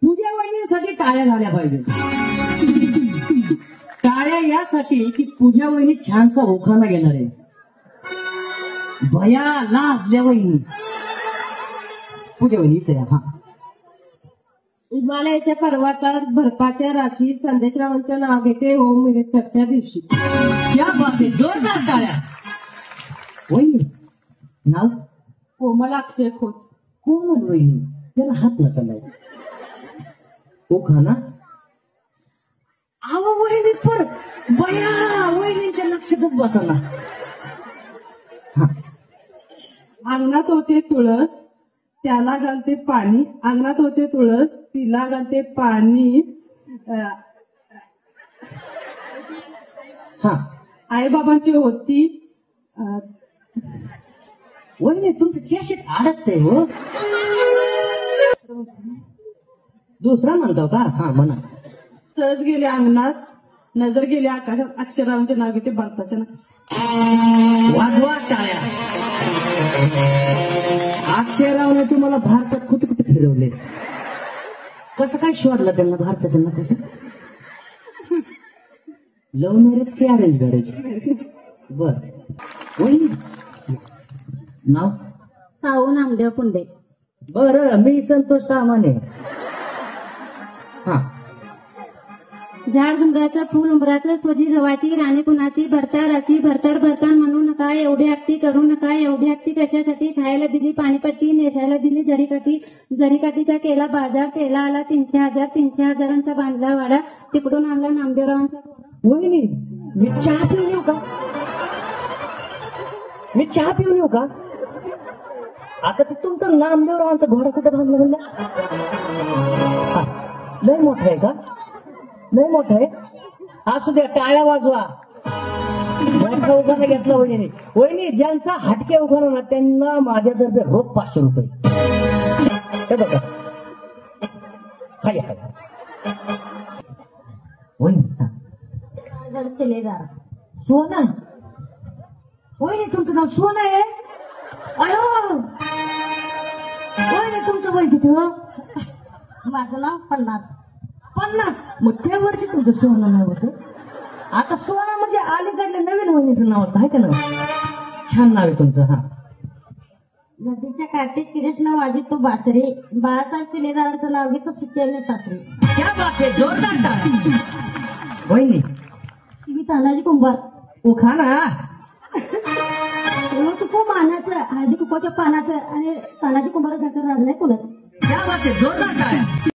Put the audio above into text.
पूजा वहिनीसाठी टाळ्या झाल्या पाहिजे. टाळ्या यासाठी की पूजा वहिनी छानसा ओखाना घेणार आहे. भया लाजल्या वहिनी. पूजा वहिनी इथे हा. हिमालयाच्या पर्वतात बर्फाच्या राशी संदेशरावांचं नाव घेते होम मिनिस्टरच्या दिवशी. क्या बात आहे, जोरदार टाळ्या. वहिनी नाव कोमल अक्षय खोत. कोमल वहिनी, त्याला हात नका लावू. ओखाना आवा वहिनी पर बया वहिनीच्या लक्षातच बसाना. अंगणात होते तुळस त्याला घालते पाणी. अंगणात होते तुळस तिला घालते पाणी. हा आईबाबांची होती. वहिनी तुमचं कॅशेट अडकतंय हो. दुसरा म्हणतो का? हा म्हणा. सहज गेले अंगणात नजर गेली आकाशात. अक्षरावांचे नाव घेते भारताच्या नकाशात. वाजवा टाळ्या. अक्षयरावने तुम्हाला भारतात कुठे कुठे फिरवले? कसं काय शोधलं त्यांना भारताच्या नकाशात? लव्ह मॅरेज की अरेंज मॅरेज? बर. वहिनी नाव साऊ नामदेव पुंडे. बर, मी संतोष तामाने. हा. झाड झुंबराचं फुल उंबराचं सोजी गव्हाची राणी कुणाची भरताराची भरतार भरतार म्हणू नका. एवढी हट्टी करू नका. एवढी हट्टी कशासाठी? खायला दिली पाणीपट्टी नेसायला दिली जरीकाठी. जरीकाठीचा केला बाजार. केला आला 300,000. 300,000चा बांधला वाडा. तिकडून आणला नामदेवरावांचा घोडा. वहिनी मी चहा पिऊन येऊ का? मी चहा पिऊन येऊ का? आता ते तुमचं नामदेवरावांचा घोडा कुठं बांधला म्हणलं? लय मोठा आहे का? लय मोठं आहे. असू द्या, टाळ्या वाजवा. मोठा उखाणा घेतला वहिनी. वहिनी ज्यांचा हटके उखाणा ना त्यांना माझ्यातर्फे रोख 500 रुपये. हे बघा. हाय हाय वहिनी. सोना. वहिनी तुमचं नाव सोना आहे? अयो वहिनी तुमचं वय किती हो? माझं नाव 50. 50. मग त्या वर्षी तुमचं सोनं नाव होतं. आता सोना म्हणजे अलीकडल्या नवीन वहिनीचं नाव होतं आहे का ना? छान नाव आहे तुमचं. हा. नदीच्या काठी कृष्ण वाजी तो बासरे. बाळासाहेब किल्लेदारांचं नाव घेतो सुट्ट्याने सासरे. क्या बात आहे, जोरदार टाळ्या. वहिनी मी तानाजी कुंभार. उखाणा तुको मानाचं हळदी कुकाच्या पानाचं आणि तानाजी कुंभारासारखं राज नाही कोणाचं. क्या बात आहे, जोरदार टाळ्या.